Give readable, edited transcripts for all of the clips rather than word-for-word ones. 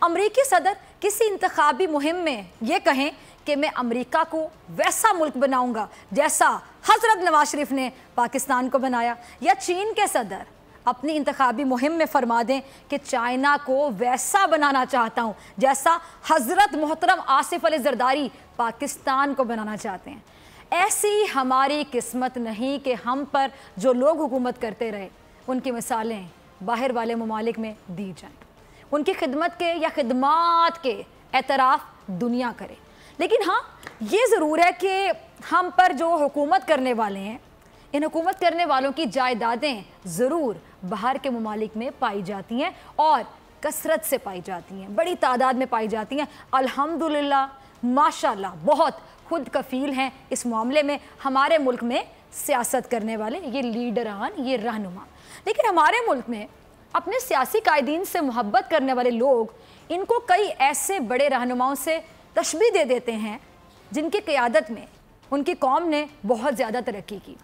अमरीकी सदर किसी इंतखाबी मुहिम में ये कहें कि मैं अमेरिका को वैसा मुल्क बनाऊंगा जैसा हजरत नवाज शरीफ ने पाकिस्तान को बनाया, या चीन के सदर अपनी इंतखाबी मुहिम में फरमा दें कि चाइना को वैसा बनाना चाहता हूं जैसा हजरत मोहतरम आसिफ अली जरदारी पाकिस्तान को बनाना चाहते हैं। ऐसी हमारी किस्मत नहीं कि हम पर जो लोग हुकूमत करते रहे उनकी मिसालें बाहर वाले ममालिक में दी जाएं, उनकी खिदमत के या खिदमात के एतराफ़ दुनिया करे। लेकिन हाँ, ये ज़रूर है कि हम पर जो हुकूमत करने वाले हैं, इन हुकूमत करने वालों की जायदादें ज़रूर बाहर के ममालिक में पाई जाती हैं और कसरत से पाई जाती हैं, बड़ी तादाद में पाई जाती हैं। अल्हम्दुलिल्लाह, माशाल्लाह, बहुत खुद कफ़ील हैं इस मामले में हमारे मुल्क में सियासत करने वाले ये लीडरान, ये रहनुमा। लेकिन हमारे मुल्क में अपने सियासी कायदीन से मोहब्बत करने वाले लोग इनको कई ऐसे बड़े रहनुमाओं से तशबीह दे देते हैं जिनकी क़यादत में उनकी कौम ने बहुत ज़्यादा तरक्की की।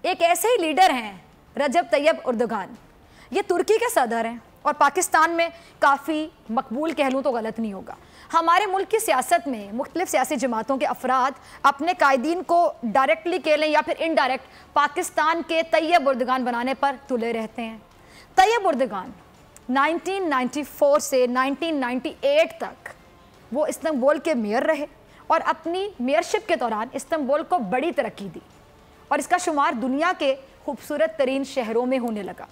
एक ऐसे ही लीडर हैं रजब तैयब उर्दगान। ये तुर्की के सदर हैं और पाकिस्तान में काफ़ी मकबूल कह लूँ तो गलत नहीं होगा। हमारे मुल्क की सियासत में मुख्तलिफ सियासी जमातों के अफराद अपने कायदीन को डायरेक्टली कह लें या फिर इनडायरेक्ट पाकिस्तान के तैयब उर्दगान बनाने पर तुले रहते हैं। तैयब उर्दगान 1994 से 1998 तक वो इस्तांबुल के मेयर रहे और अपनी मेयरशिप के दौरान इस्तांबुल को बड़ी तरक्की दी और इसका शुमार दुनिया के खूबसूरत तरीन शहरों में होने लगा।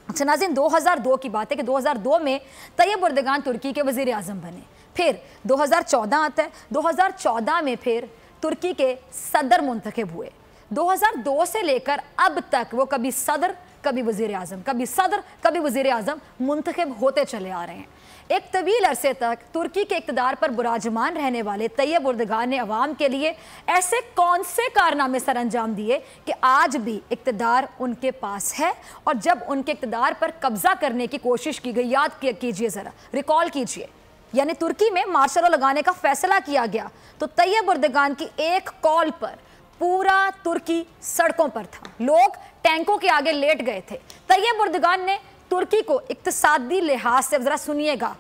अच्छा नाज़रीन, 2002 की बात है कि 2002 में तैयब उर्दगान तुर्की के वज़ीर आज़म बने। फिर 2014 आता है, 2014 में फिर तुर्की के सदर मुंतखब हुए। 2002 से लेकर अब तक वो कभी सदर, कभी वज़ीर आज़म, कभी सदर, कभी वज़ीर आज़म मुंतखब होते चले आ रहे हैं। एक तवील अरसे तक तुर्की के इक़्तिदार पर बुराजमान रहने वाले तैयब उर्दगान ने अवाम के लिए ऐसे कौन से कारनामे सर अंजाम दिए कि आज भी इक़्तिदार उनके पास है, और जब उनके इक़्तिदार पर कब्ज़ा करने की कोशिश की गई, याद कीजिए ज़रा, रिकॉल कीजिए, यानी तुर्की में मार्शल लॉ लगाने का फैसला किया गया तो तैयब उर्दगान की एक कॉल पर पूरा तुर्की सड़कों पर था, लोग टैंकों के आगे लेट गए थे। तैयब उर्दगान ने तुर्की को इक्तिसादी लिहाज से, ज़रा सुनिएगा,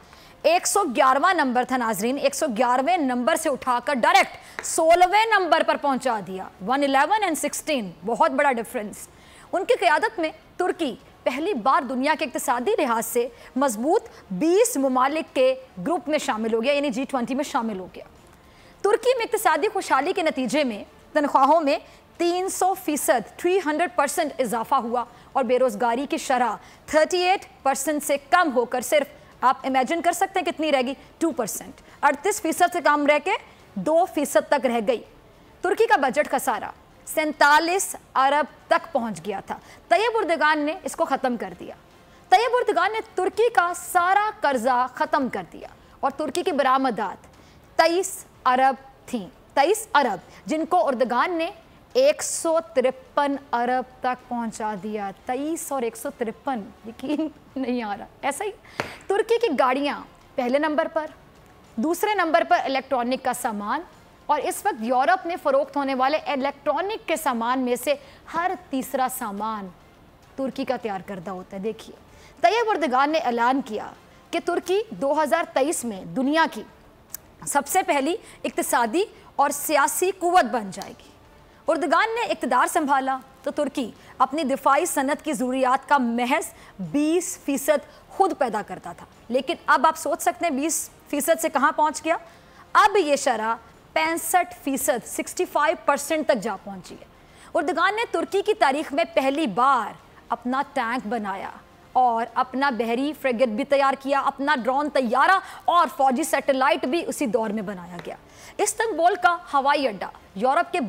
111वां नंबर था नाजरीन, 111वें नंबर से उठाकर डायरेक्ट 16वें नंबर पर पहुंचा दिया। 111 एंड 16, बहुत बड़ा डिफरेंस। उनकी क़यादत में तुर्की पहली बार दुनिया के इक्तिसादी लिहाज से मजबूत 20 ममालिक के ग्रुप में शामिल हो गया, यानी G20 में शामिल हो गया। तुर्की में इक्तिसादी खुशहाली के नतीजे में तनख्वाहों में 300% 300% इजाफा हुआ और बेरोजगारी की शरह 38% से कम होकर सिर्फ, आप इमेजिन कर सकते हैं कितनी रहेगी, 2%, 38% से कम रह के 2% तक रह गई। तुर्की का बजट खसारा 47 अरब तक पहुंच गया था। तैयब उर्दगान ने इसको ख़त्म कर दिया। तैयब उर्दगान ने तुर्की का सारा कर्जा ख़त्म कर दिया और तुर्की की बरामदात 23 अरब थी, 23 अरब, जिनको उर्दगान ने 153 अरब तक पहुंचा दिया। 23 और 153, यकीन नहीं आ रहा। ऐसा ही तुर्की की गाड़ियां पहले नंबर पर, दूसरे नंबर पर इलेक्ट्रॉनिक का सामान, और इस वक्त यूरोप में फ़रोख्त होने वाले इलेक्ट्रॉनिक के सामान में से हर तीसरा सामान तुर्की का तैयार करदा होता है। देखिए, तैयब उर्दगान ने ऐलान किया कि तुर्की 2023 में दुनिया की सबसे पहली इक्तिसादी और सियासी कुव्वत बन जाएगी। उर्दगान ने इक़्तिदार संभाला तो तुर्की अपनी दिफाई सनत की ज़रूरियात का महज 20% खुद पैदा करता था, लेकिन अब आप सोच सकते हैं 20% से कहाँ पहुँच गया। अब ये शरह 65%, 65% तक जा पहुँची है। उर्दगान ने तुर्की की तारीख में पहली बार अपना टैंक बनाया और अपना बहरी फ्रिगेट भी तैयार किया, अपना ड्रोन तैयारा और फौजी सैटेलाइट भी उसी दौर में बनाया गया। इस्तांबुल का हवाई अड्डा यूरोप के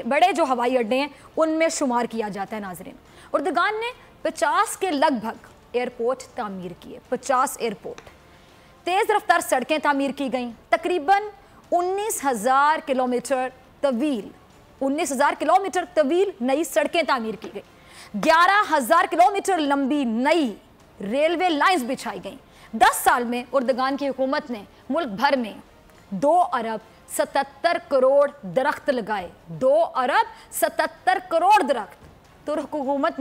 बड़े जो हवाई अड्डे हैं उनमें शुमार किया जाता है। नाजरीन, उर्दगान ने 50 के लगभग एयरपोर्ट तामीर किए, 50 एयरपोर्ट। तेज़ रफ्तार सड़कें तामीर की गईं, तकरीबन 19,000 किलोमीटर तवील, 19,000 किलोमीटर तवील नई सड़कें तामीर की गई। 11,000 किलोमीटर लंबी नई रेलवे लाइंस बिछाई गईं। 10 साल में उर्दगान की हुकूमत ने मुल्क भर में 2 अरब 77 करोड़ दरख्त लगाए। 2 अरब 77 करोड़ दरख्त। तुर्क हुकूमत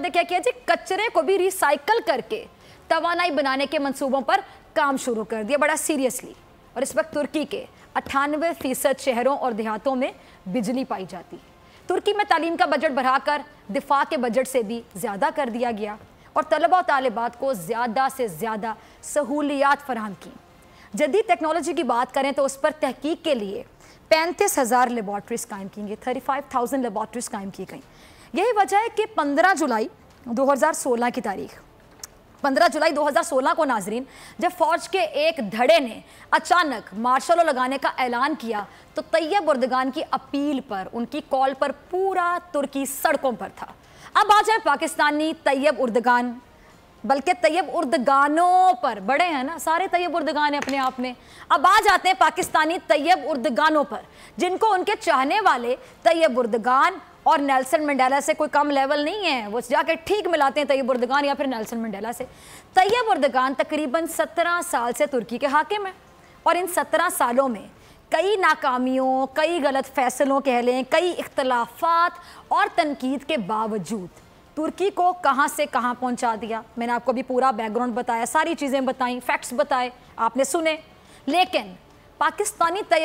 ने क्या किया जी, कचरे को भी रिसाइकल करके तवानाई बनाने के मंसूबों पर काम शुरू कर दिया बड़ा सीरियसली। और इस वक्त तुर्की के 98% शहरों और देहातों में बिजली पाई जाती है। तुर्की में तालीम का बजट बढ़ाकर दिफा के बजट से भी ज़्यादा कर दिया गया और तलबा और तालिबात को ज़्यादा से ज़्यादा सहूलियात फराहम की। जदीद टेक्नोलॉजी की बात करें तो उस पर तहकीक के लिए 35,000 लेबॉर्ट्रीज कायम की गई, 35,000 लेबॉर्ट्रीज कायम की गई। यही वजह है कि 15 जुलाई 2016 की तारीख 15 जुलाई 2016 को नाजरीन, जब फौज के एक धड़े ने अचानक मार्शल लॉ लगाने का ऐलान किया तो तैयब उर्दगान की अपील पर, उनकी कॉल पर पूरा तुर्की सड़कों पर था। अब आ जाए पाकिस्तानी तैयब उर्दगान, बल्कि तैयब उर्दगानों पर, बड़े हैं ना सारे तैयब उर्दगान है अपने आप में। अब आ जाते हैं पाकिस्तानी तैयब उर्दगानों पर, जिनको उनके चाहने वाले तैयब उर्दगान और नेल्सन मंडेला से कोई कम लेवल नहीं है। वो जाके ठीक मिलाते हैं तैयब उर्दगान या फिर नेल्सन मंडेला से। तैयब उर्दगान तकरीबन 17 साल से तुर्की के हाकिम हैं और इन 17 सालों में कई नाकामियों, कई गलत फैसलों कह लें, कई इख्तलाफात और तनकीद के बावजूद तुर्की को कहां से कहां पहुंचा दिया। मैंने आपको अभी पूरा बैकग्राउंड बताया, सारी चीज़ें बताई, फैक्ट्स बताए, आपने सुने। लेकिन पाकिस्तानी